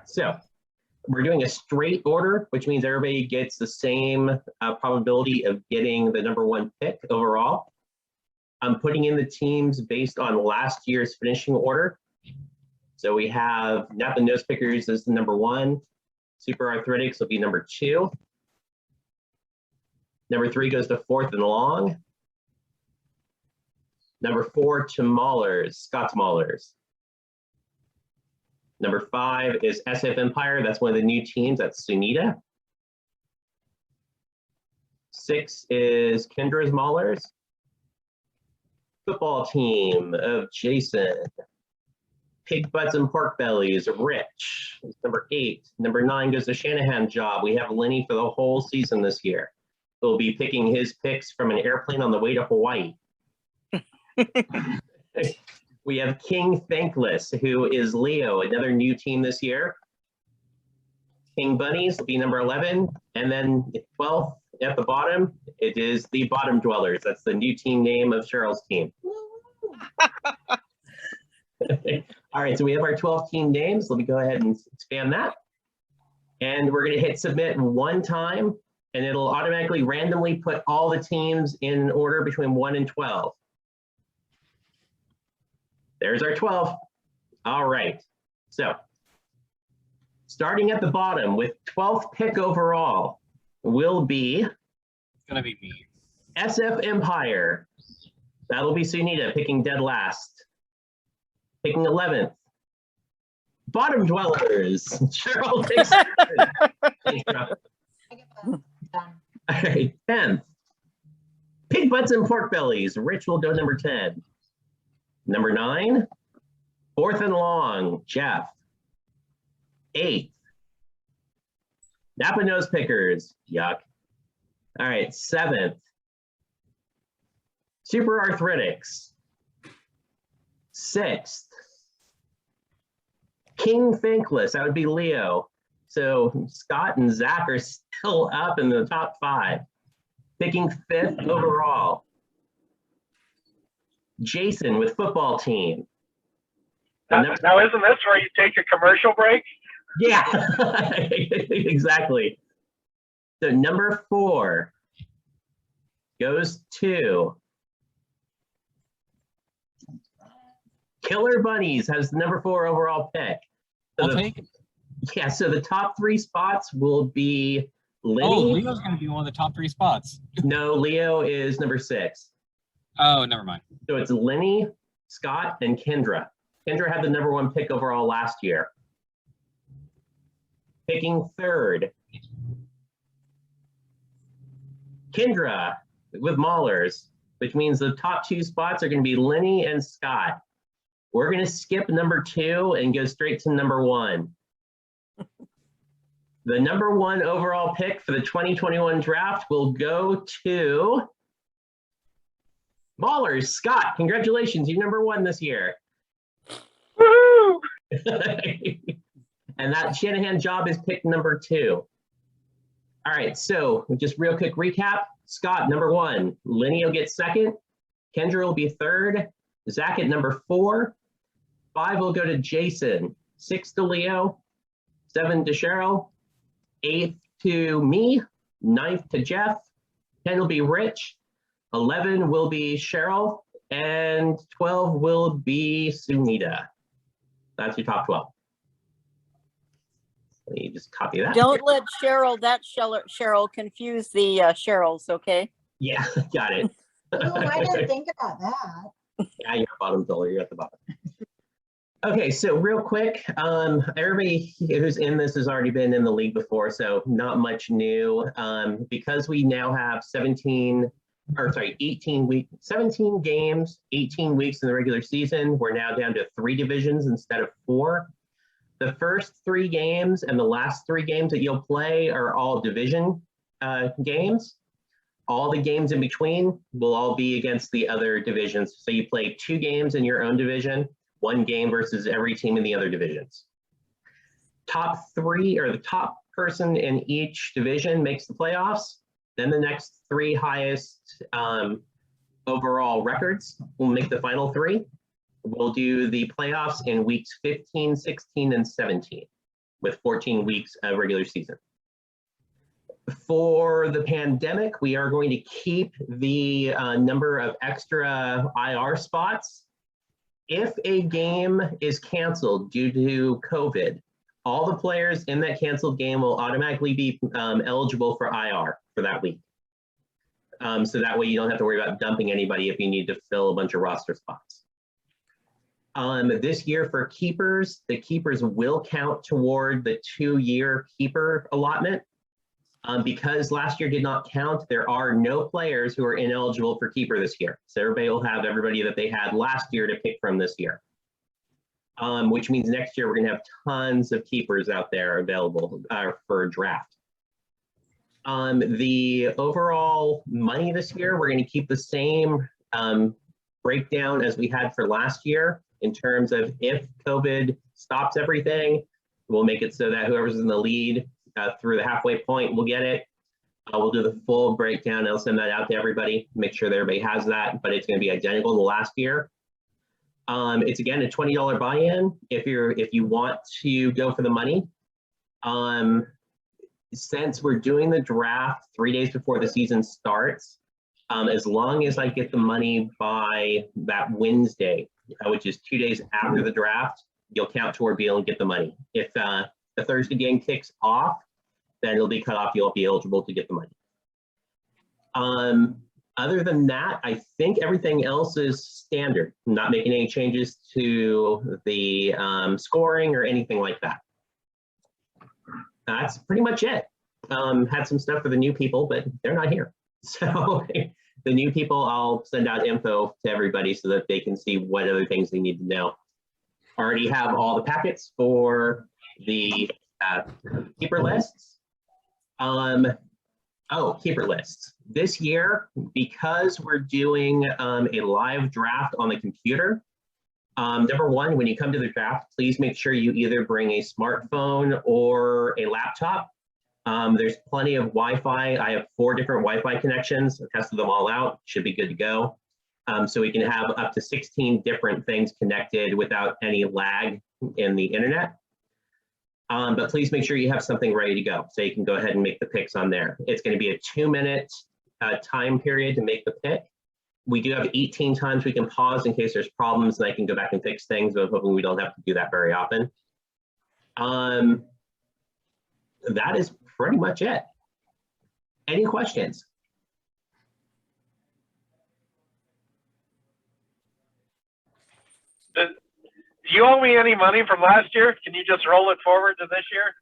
so we're doing a straight order, which means everybody gets the same probability of getting the number 1 pick overall. I'm putting in the teams based on last year's finishing order. So we have Napa Nose Pickers as the number 1. Super Arthritics will be number 2. Number 3 goes to Fourth and Long. Number 4 to Maulers, Scott's Maulers. Number 5 is SF Empire. That's one of the new teams. That's Sunita. 6 is Kendra's Maulers. Football team of Jason. Pig Butts and Pork Bellies, Rich. It's number 8. Number 9 goes to Shanahan Job. We have Lenny for the whole season this year. He'll be picking his picks from an airplane on the way to Hawaii. We have King Thankless, who is Leo, another new team this year. King Bunnies will be number 11. And then 12th at the bottom, it is the Bottom Dwellers. That's the new team name of Cheryl's team. All right, so we have our 12 team names. Let me go ahead and expand that. And we're going to hit submit 1 time, and it'll automatically randomly put all the teams in order between 1 and 12. There's our 12. All right. So starting at the bottom with 12th pick overall will be. It's going to be me. SF Empire. That'll be Sunita picking dead last. Picking 11th. Bottom Dwellers. Cheryl takes. All right. 10th. Pig Butts and Pork Bellies. Rich will go number 10. Number 9, Fourth and Long, Jeff. 8th, Napa Nose Pickers, yuck. All right, 7th, Super Arthritics. 6th, King Thankless, that would be Leo. So Scott and Zach are still up in the top 5, picking 5th overall. Jason with football team. Now, isn't this where you take a commercial break? Yeah, exactly. So number 4 goes to Killer Bunnies, has the number 4 overall pick. So I'll take it. Yeah, so the top 3 spots will be Lenny. Oh, Leo's going to be one of the top 3 spots. No, Leo is number 6. Oh, never mind. So it's Lenny, Scott, and Kendra. Kendra had the number 1 pick overall last year. Picking 3rd, Kendra with Maulers, which means the top 2 spots are going to be Lenny and Scott. We're going to skip number 2 and go straight to number 1. The number 1 overall pick for the 2021 draft will go to Maulers. Scott, congratulations, you're number 1 this year. Woo! And that Shanahan Job is pick number 2. All right, so just real quick recap. Scott, number 1. Lenny will get 2nd. Kendra will be 3rd. Zach at number 4. 5 will go to Jason. 6 to Leo. 7 to Cheryl. 8th to me. 9th to Jeff. 10 will be Rich. 11 will be Cheryl. And 12 will be Sunita. That's your top 12. Let me just copy that. Don't let Cheryl confuse the Cheryls, okay? Yeah, got it. Oh, I didn't think about that. Yeah, you're bottom dollar, you're at the bottom. Okay, so real quick, everybody who's in this has already been in the league before, so not much new. Because we now have 17 games, 18 weeks in the regular season, we're now down to 3 divisions instead of 4. The first 3 games and the last 3 games that you'll play are all division games. All the games in between will all be against the other divisions. So you play 2 games in your own division, 1 game versus every team in the other divisions. Top 3, or the top person in each division, makes the playoffs. Then the next 3 highest overall records will make the final 3. We'll do the playoffs in weeks 15, 16, and 17. with 14 weeks of regular season. For the pandemic, we are going to keep the number of extra IR spots. If a game is canceled due to COVID, all the players in that canceled game will automatically be eligible for IR for that week. So that way you don't have to worry about dumping anybody if you need to fill a bunch of roster spots. This year for keepers, the keepers will count toward the 2-year keeper allotment. Because last year did not count, there are no players who are ineligible for keeper this year. So everybody will have everybody that they had last year to pick from this year. Which means next year we're gonna have tons of keepers out there available for draft. The overall money this year, we're gonna keep the same breakdown as we had for last year in terms of if COVID stops everything, we'll make it so that whoever's in the lead through the halfway point will get it. We'll do the full breakdown. I'll send that out to everybody, make sure that everybody has that, but it's gonna be identical to last year. It's again a $20 buy-in if you want to go for the money. Since we're doing the draft 3 days before the season starts, as long as I get the money by that Wednesday, which is 2 days after the draft, you'll count toward being able to get the money. If the Thursday game kicks off, then it'll be cut off. You'll be eligible to get the money. Other than that, I think everything else is standard. I'm not making any changes to the scoring or anything like that. That's pretty much it. Had some stuff for the new people, but they're not here. So the new people, I'll send out info to everybody so that they can see what other things they need to know. Already have all the packets for the keeper lists. Keeper lists. This year, because we're doing a live draft on the computer, number one, when you come to the draft, please make sure you either bring a smartphone or a laptop. There's plenty of Wi-Fi. I have 4 different Wi-Fi connections. I tested them all out. Should be good to go. So we can have up to 16 different things connected without any lag in the internet. But please make sure you have something ready to go so you can go ahead and make the picks on there. It's going to be a 2-minute time period to make the pick. We do have 18 times we can pause in case there's problems and I can go back and fix things, but hoping we don't have to do that very often. That is pretty much it. Any questions? Do you owe me any money from last year? Can you just roll it forward to this year?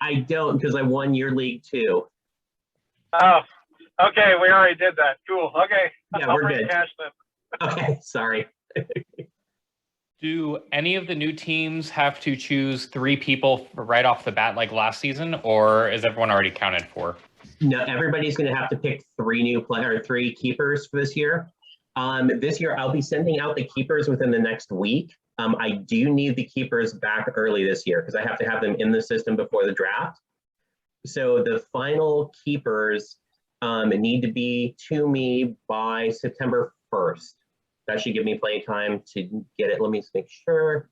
I don't, because I won your league too. Oh, okay. We already did that. Cool. Okay. Yeah, I'll we're bring good. cash then. Okay, sorry. Do any of the new teams have to choose 3 people right off the bat like last season, or is everyone already counted for? No, everybody's going to have to pick 3 keepers for this year. This year, I'll be sending out the keepers within the next week. I do need the keepers back early this year because I have to have them in the system before the draft. So the final keepers need to be to me by September 1st. That should give me plenty of time to get it. Let me just make sure.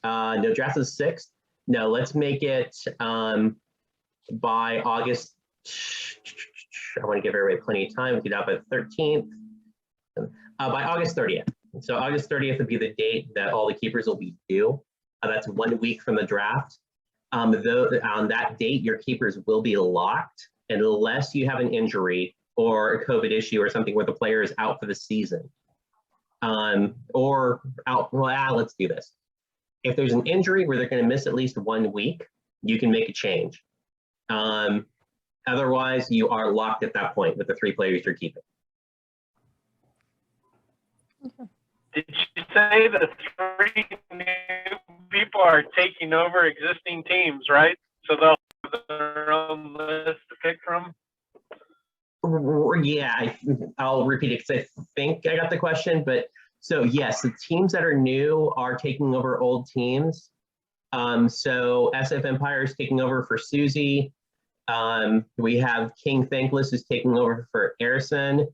No, draft is 6th. No, let's make it by August. I want to give everybody plenty of time. We get out by the 13th. By August 30th. So August 30th would be the date that all the keepers will be due. That's 1 week from the draft. Though on that date, your keepers will be locked unless you have an injury or a COVID issue or something where the player is out for the season. Or out, well, let's do this. If there's an injury where they're going to miss at least 1 week, you can make a change. Otherwise, you are locked at that point with the 3 players you're keeping. Did you say the 3 new people are taking over existing teams, right? So they'll have their own list to pick from? Yeah, I'll repeat it because I think I got the question. But so yes, the teams that are new are taking over old teams. So SF Empire is taking over for Susie. We have King Thankless is taking over for Erison.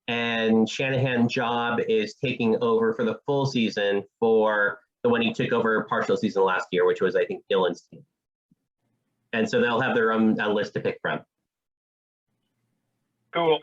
And Shanahan Job is taking over for the full season for when he took over partial season last year, which was, I think, Dylan's team. And so they'll have their own list to pick from. Cool.